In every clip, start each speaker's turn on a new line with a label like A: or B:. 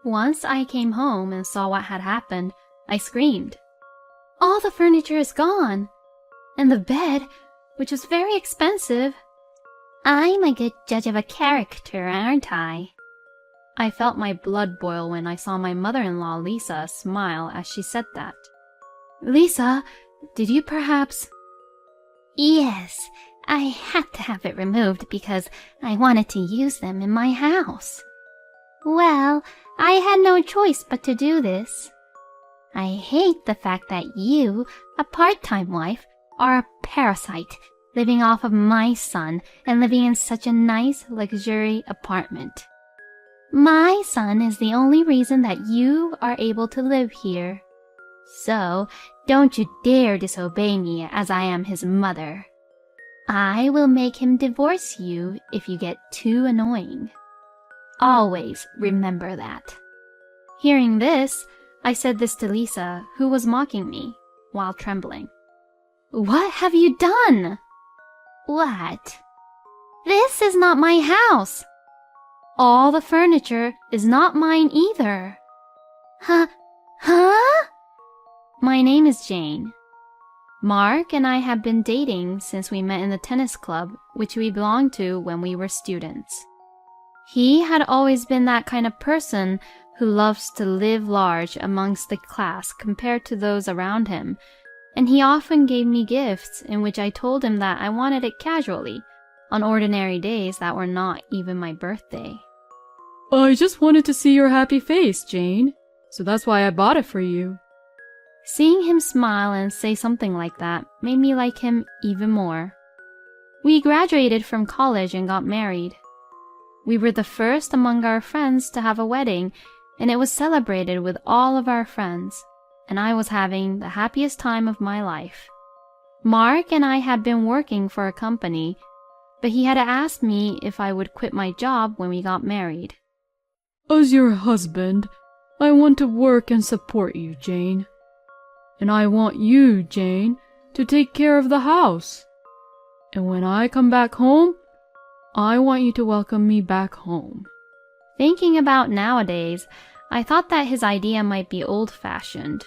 A: Once I came home and saw what had happened, I screamed. All the furniture is gone, and the bed, which was very expensive. I'm a good judge of a character, aren't I? I felt my blood boil when I saw my mother-in-law, Lisa, smile as she said that. Lisa, did you perhaps... Yes, I had to have it removed because I wanted to use them in my house. Well, I had no choice but to do this. I hate the fact that you, a part-time wife, are a parasite, living off of my son and living in such a nice, luxury apartment. My son is the only reason that you are able to live here. So, don't you dare disobey me as I am his mother. I will make him divorce you if you get too annoying. Always remember that. Hearing this, I said this to Lisa, who was mocking me, while trembling. What have you done? What? This is not my house. All the furniture is not mine either. Huh? My name is Jane. Mark and I have been dating since we met in the tennis club, which we belonged to when we were students. He had always been that kind of person who loves to live large amongst the class compared to those around him, and he often gave me gifts in which I told him that I wanted it casually, on ordinary days that were not even my birthday.
B: I just wanted to see your happy face, Jane, so that's why I bought it for you.
A: Seeing him smile and say something like that made me like him even more. We graduated from college and got married. We were the first among our friends to have a wedding, and it was celebrated with all of our friends, and I was having the happiest time of my life. Mark and I had been working for a company, but he had asked me if I would quit my job when we got married.
B: As your husband, I want to work and support you, Jane. And I want you, Jane, to take care of the house. And when I come back home, I want you to welcome me back home.
A: Thinking about nowadays, I thought that his idea might be old-fashioned,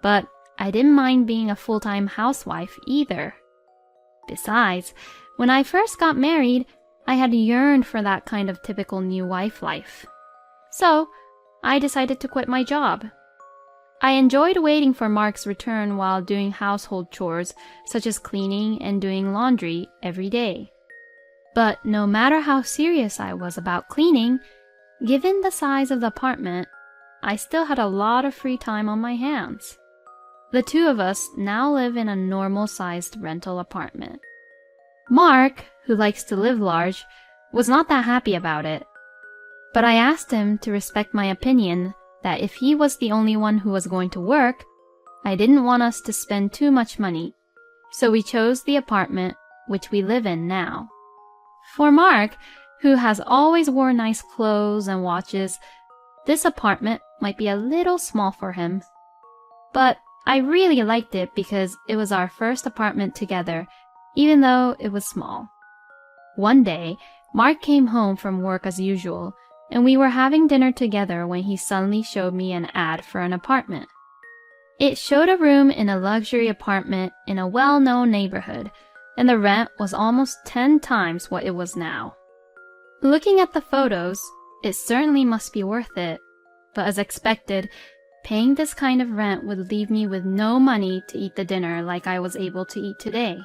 A: but I didn't mind being a full-time housewife either. Besides, when I first got married, I had yearned for that kind of typical new wife life. So, I decided to quit my job. I enjoyed waiting for Mark's return while doing household chores, such as cleaning and doing laundry every day. But no matter how serious I was about cleaning, given the size of the apartment, I still had a lot of free time on my hands. The two of us now live in a normal-sized rental apartment. Mark, who likes to live large, was not that happy about it. But I asked him to respect my opinion that if he was the only one who was going to work, I didn't want us to spend too much money, so we chose the apartment which we live in now. For Mark, who has always worn nice clothes and watches, this apartment might be a little small for him. But I really liked it because it was our first apartment together, even though it was small. One day, Mark came home from work as usual, and we were having dinner together when he suddenly showed me an ad for an apartment. It showed a room in a luxury apartment in a well-known neighborhood, and the rent was almost 10 times what it was now. Looking at the photos, it certainly must be worth it, but as expected, paying this kind of rent would leave me with no money to eat the dinner like I was able to eat today.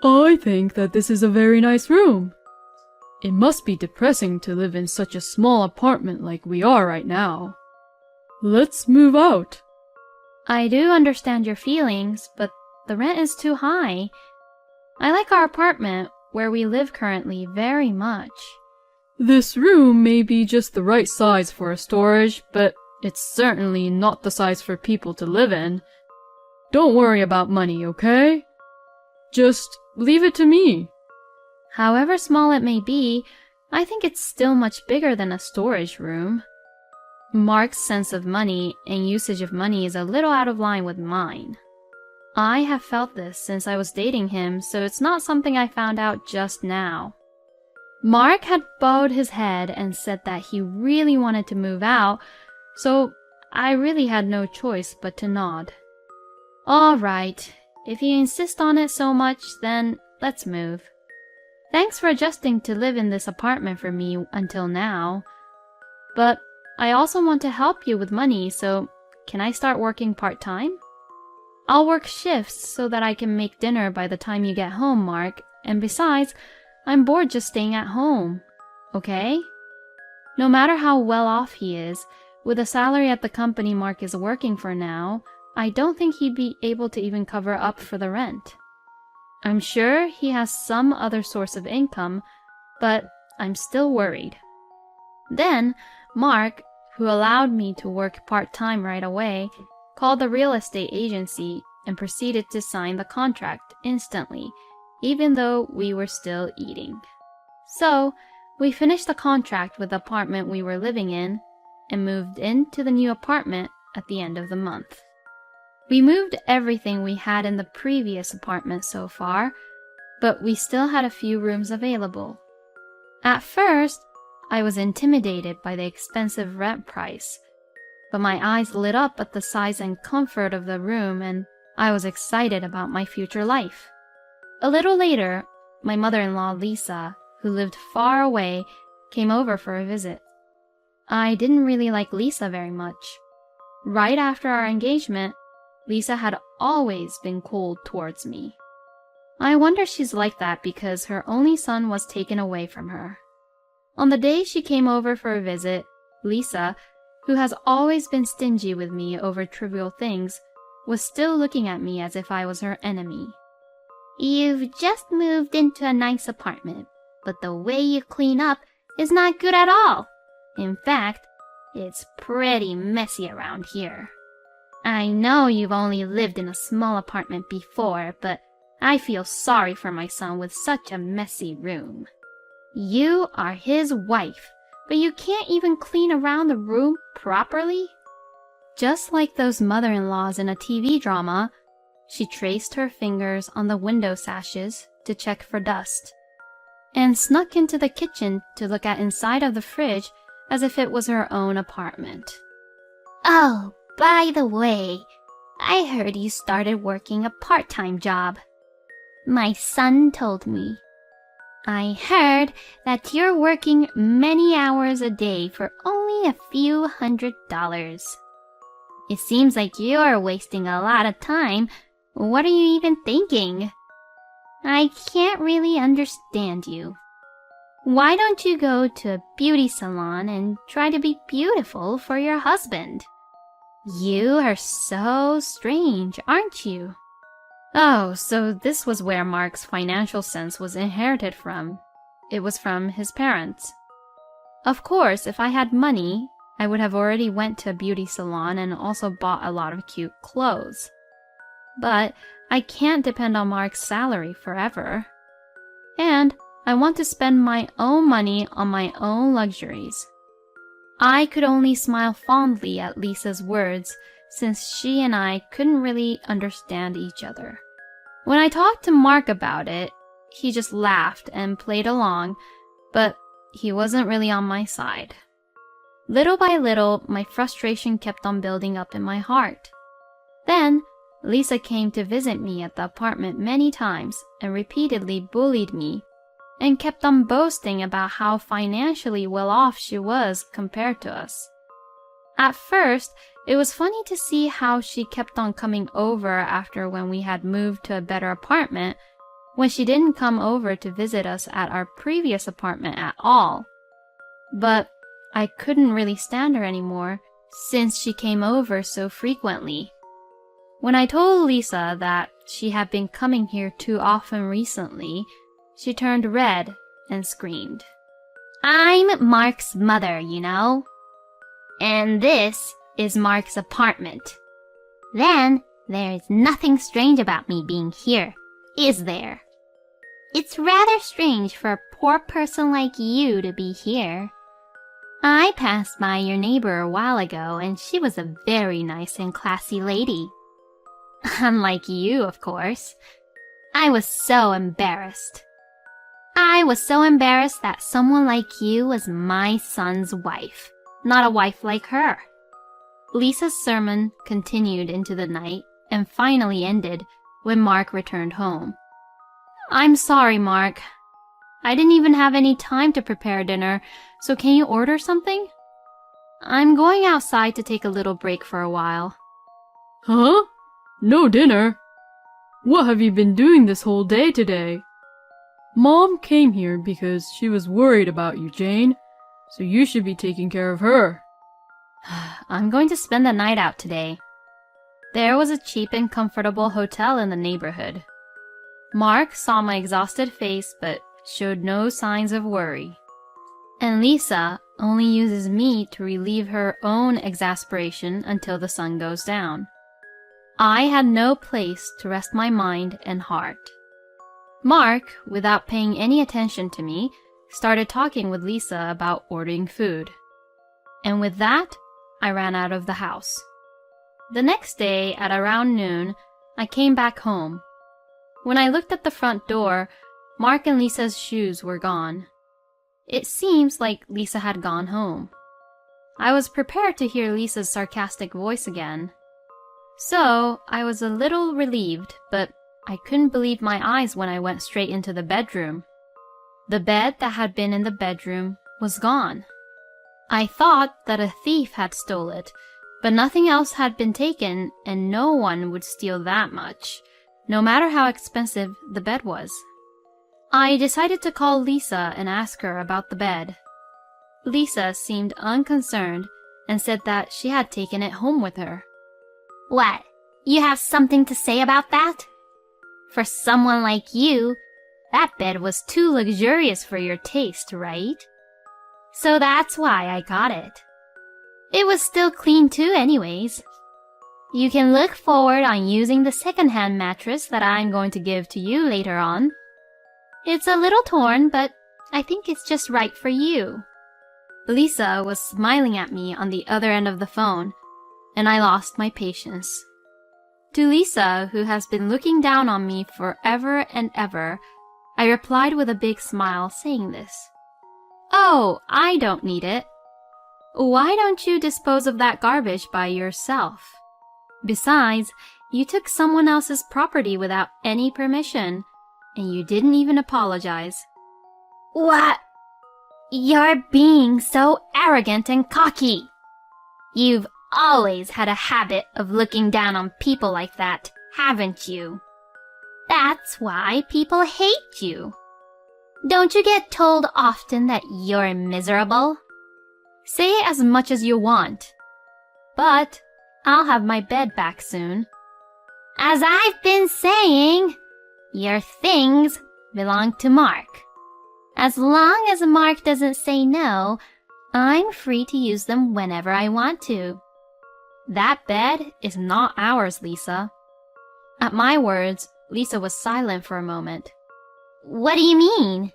B: I think that this is a very nice room. It must be depressing to live in such a small apartment like we are right now. Let's move out.
A: I do understand your feelings, but the rent is too high. I like our apartment, where we live currently, very much.
B: This room may be just the right size for a storage, but it's certainly not the size for people to live in. Don't worry about money, okay? Just leave it to me.
A: However small it may be, I think it's still much bigger than a storage room. Mark's sense of money and usage of money is a little out of line with mine. I have felt this since I was dating him, so it's not something I found out just now. Mark had bowed his head and said that he really wanted to move out, so I really had no choice but to nod. All right, if you insist on it so much, then let's move. Thanks for adjusting to live in this apartment for me until now. But I also want to help you with money, so can I start working part-time? I'll work shifts so that I can make dinner by the time you get home, Mark, and besides, I'm bored just staying at home, okay? No matter how well off he is, with the salary at the company Mark is working for now, I don't think he'd be able to even cover up for the rent. I'm sure he has some other source of income, but I'm still worried. Then, Mark, who allowed me to work part-time right away, called the real estate agency and proceeded to sign the contract instantly, even though we were still eating. So, we finished the contract with the apartment we were living in and moved into the new apartment at the end of the month. We moved everything we had in the previous apartment so far, but we still had a few rooms available. At first, I was intimidated by the expensive rent price, but my eyes lit up at the size and comfort of the room, and I was excited about my future life. A little later, my mother-in-law Lisa, who lived far away, came over for a visit. I didn't really like Lisa very much. Right after our engagement, Lisa had always been cold towards me. I wonder she's like that because her only son was taken away from her. On the day she came over for a visit, Lisa, who has always been stingy with me over trivial things, was still looking at me as if I was her enemy.
C: You've just moved into a nice apartment, but the way you clean up is not good at all. In fact, it's pretty messy around here. I know you've only lived in a small apartment before, but I feel sorry for my son with such a messy room. You are his wife, but you can't even clean around the room properly?
A: Just like those mother-in-laws in a TV drama, she traced her fingers on the window sashes to check for dust, and snuck into the kitchen to look at inside of the fridge as if it was her own apartment.
C: Oh, by the way, I heard you started working a part-time job. My son told me. I heard that you're working many hours a day for only a few $100s. It seems like you're wasting a lot of time. What are you even thinking? I can't really understand you. Why don't you go to a beauty salon and try to be beautiful for your husband? You are so strange, aren't you?
A: Oh, so this was where Mark's financial sense was inherited from. It was from his parents. Of course, if I had money, I would have already went to a beauty salon and also bought a lot of cute clothes. But I can't depend on Mark's salary forever. And I want to spend my own money on my own luxuries. I could only smile fondly at Lisa's words, since she and I couldn't really understand each other. When I talked to Mark about it, he just laughed and played along, but he wasn't really on my side. Little by little, my frustration kept on building up in my heart. Then, Lisa came to visit me at the apartment many times and repeatedly bullied me, and kept on boasting about how financially well off she was compared to us. At first, it was funny to see how she kept on coming over after when we had moved to a better apartment, when she didn't come over to visit us at our previous apartment at all. But I couldn't really stand her anymore, since she came over so frequently. When I told Lisa that she had been coming here too often recently, she turned red and screamed.
C: I'm Mark's mother, you know. And this is Mark's apartment. Then, there is nothing strange about me being here, is there? It's rather strange for a poor person like you to be here. I passed by your neighbor a while ago, and she was a very nice and classy lady. Unlike you, of course. I was so embarrassed. I was so embarrassed that someone like you was my son's wife, not a wife like her.
A: Lisa's sermon continued into the night and finally ended when Mark returned home. I'm sorry, Mark. I didn't even have any time to prepare dinner, so can you order something? I'm going outside to take a little break for a while.
B: Huh? No dinner? What have you been doing this whole day today? Mom came here because she was worried about you, Jane, so you should be taking care of her.
A: I'm going to spend the night out today. There was a cheap and comfortable hotel in the neighborhood. Mark saw my exhausted face but showed no signs of worry. And Lisa only uses me to relieve her own exasperation until the sun goes down. I had no place to rest my mind and heart. Mark, without paying any attention to me, started talking with Lisa about ordering food. And with that, I ran out of the house. The next day, at around noon, I came back home. When I looked at the front door, Mark and Lisa's shoes were gone. It seems like Lisa had gone home. I was prepared to hear Lisa's sarcastic voice again. So, I was a little relieved, but I couldn't believe my eyes when I went straight into the bedroom. The bed that had been in the bedroom was gone. I thought that a thief had stole it, but nothing else had been taken, and no one would steal that much, no matter how expensive the bed was. I decided to call Lisa and ask her about the bed. Lisa seemed unconcerned and said that she had taken it home with her.
C: What? You have something to say about that? For someone like you, that bed was too luxurious for your taste, right? So that's why I got it. It was still clean too anyways. You can look forward on using the second-hand mattress that I'm going to give to you later on. It's a little torn, but I think it's just right for you.
A: Lisa was smiling at me on the other end of the phone, and I lost my patience. To Lisa, who has been looking down on me forever and ever, I replied with a big smile saying this. Oh, I don't need it. Why don't you dispose of that garbage by yourself? Besides, you took someone else's property without any permission, and you didn't even apologize.
C: What? You're being so arrogant and cocky. You've always had a habit of looking down on people like that, haven't you? That's why people hate you. Don't you get told often that you're miserable?
A: Say as much as you want, but I'll have my bed back soon.
C: As I've been saying, your things belong to Mark. As long as Mark doesn't say no, I'm free to use them whenever I want to.
A: That bed is not ours, Lisa. At my words, Lisa was silent for a moment.
C: What do you mean?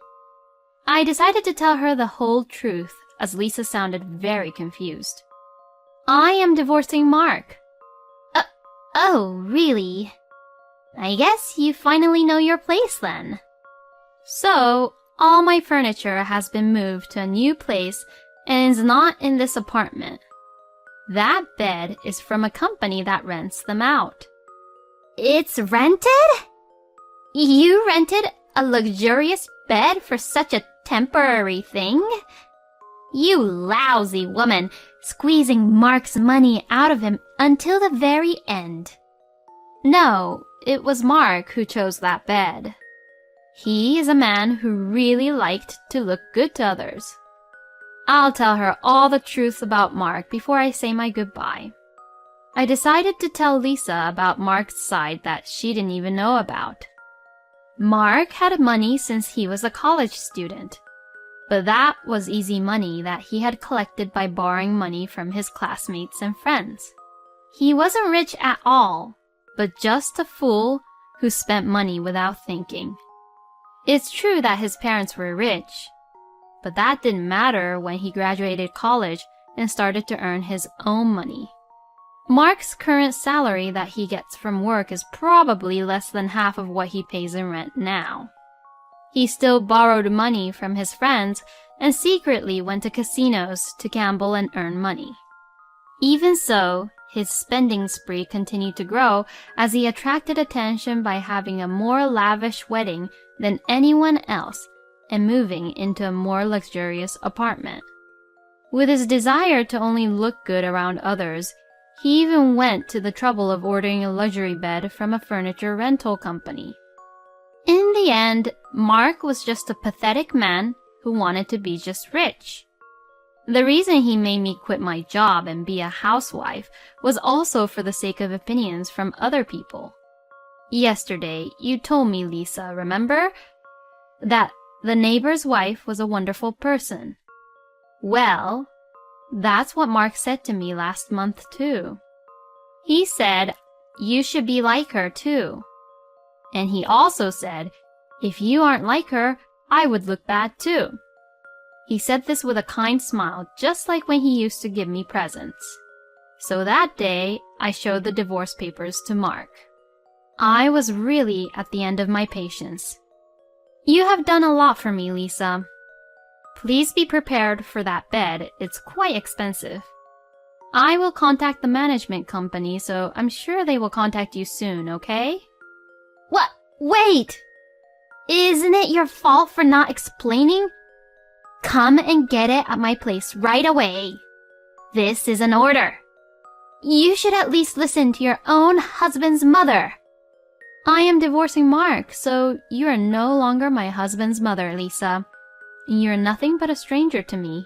A: I decided to tell her the whole truth, as Lisa sounded very confused. I am divorcing Mark.
C: Oh, really? I guess you finally know your place then.
A: So, all my furniture has been moved to a new place and is not in this apartment. That bed is from a company that rents them out.
C: It's rented? You rented a luxurious bed for such a temporary thing? You lousy woman, squeezing Mark's money out of him until the very end.
A: No, it was Mark who chose that bed. He is a man who really liked to look good to others. I'll tell her all the truth about Mark before I say my goodbye. I decided to tell Lisa about Mark's side that she didn't even know about. Mark had money since he was a college student, but that was easy money that he had collected by borrowing money from his classmates and friends. He wasn't rich at all, but just a fool who spent money without thinking. It's true that his parents were rich, but that didn't matter when he graduated college and started to earn his own money. Mark's current salary that he gets from work is probably less than half of what he pays in rent now. He still borrowed money from his friends and secretly went to casinos to gamble and earn money. Even so, his spending spree continued to grow as he attracted attention by having a more lavish wedding than anyone else and moving into a more luxurious apartment. With his desire to only look good around others, he even went to the trouble of ordering a luxury bed from a furniture rental company. In the end, Mark was just a pathetic man who wanted to be just rich. The reason he made me quit my job and be a housewife was also for the sake of opinions from other people. Yesterday, you told me, Lisa, remember? That the neighbor's wife was a wonderful person. Well, that's what Mark said to me last month too. He said, you should be like her too. And he also said, if you aren't like her, I would look bad too. He said this with a kind smile, just like when he used to give me presents. So that day, I showed the divorce papers to Mark. I was really at the end of my patience. You have done a lot for me, Lisa. Please be prepared for that bed. It's quite expensive. I will contact the management company, so I'm sure they will contact you soon, okay?
C: What? Wait! Isn't it your fault for not explaining? Come and get it at my place right away. This is an order. You should at least listen to your own husband's mother.
A: I am divorcing Mark, so you are no longer my husband's mother, Lisa. You're nothing but a stranger to me.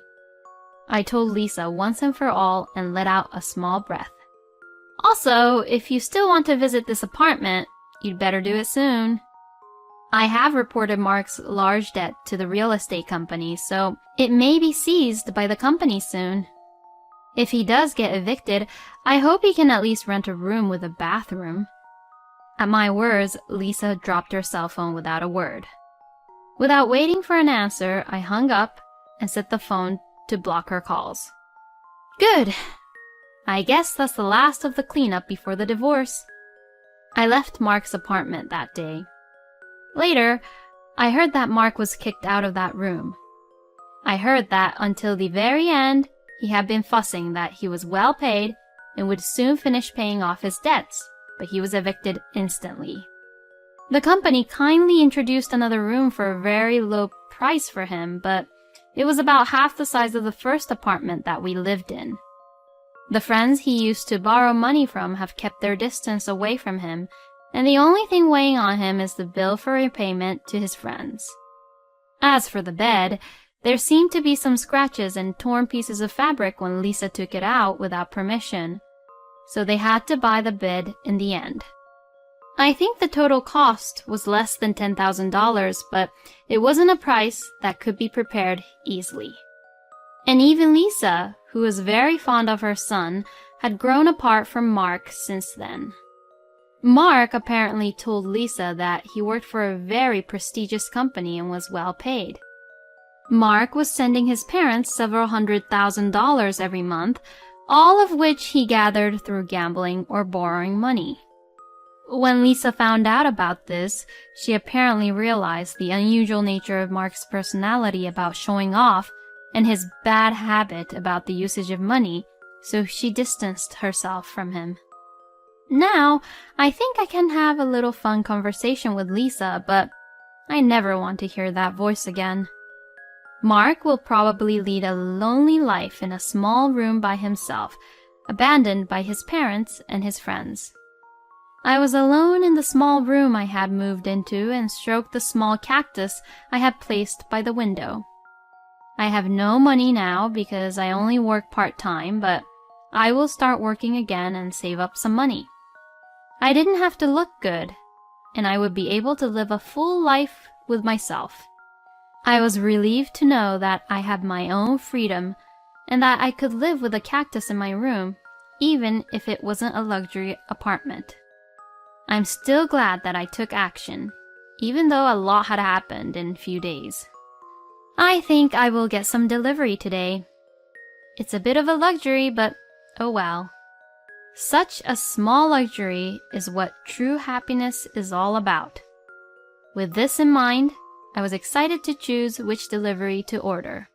A: I told Lisa once and for all and let out a small breath. Also, if you still want to visit this apartment, you'd better do it soon. I have reported Mark's large debt to the real estate company, so it may be seized by the company soon. If he does get evicted, I hope he can at least rent a room with a bathroom. At my words, Lisa dropped her cell phone without a word. Without waiting for an answer, I hung up and set the phone to block her calls. Good. I guess that's the last of the cleanup before the divorce. I left Mark's apartment that day. Later, I heard that Mark was kicked out of that room. I heard that until the very end, he had been fussing that he was well paid and would soon finish paying off his debts, but he was evicted instantly. The company kindly introduced another room for a very low price for him, but it was about half the size of the first apartment that we lived in. The friends he used to borrow money from have kept their distance away from him, and the only thing weighing on him is the bill for repayment to his friends. As for the bed, there seemed to be some scratches and torn pieces of fabric when Lisa took it out without permission, so they had to buy the bed in the end. I think the total cost was less than $10,000, but it wasn't a price that could be prepared easily. And even Lisa, who was very fond of her son, had grown apart from Mark since then. Mark apparently told Lisa that he worked for a very prestigious company and was well paid. Mark was sending his parents several $100,000 every month, all of which he gathered through gambling or borrowing money. When Lisa found out about this, she apparently realized the unusual nature of Mark's personality about showing off and his bad habit about the usage of money, so she distanced herself from him. Now, I think I can have a little fun conversation with Lisa, but I never want to hear that voice again. Mark will probably lead a lonely life in a small room by himself, abandoned by his parents and his friends. I was alone in the small room I had moved into and stroked the small cactus I had placed by the window. I have no money now because I only work part-time, but I will start working again and save up some money. I didn't have to look good, and I would be able to live a full life with myself. I was relieved to know that I had my own freedom and that I could live with a cactus in my room, even if it wasn't a luxury apartment. I'm still glad that I took action, even though a lot had happened in a few days. I think I will get some delivery today. It's a bit of a luxury, but oh well. Such a small luxury is what true happiness is all about. With this in mind, I was excited to choose which delivery to order.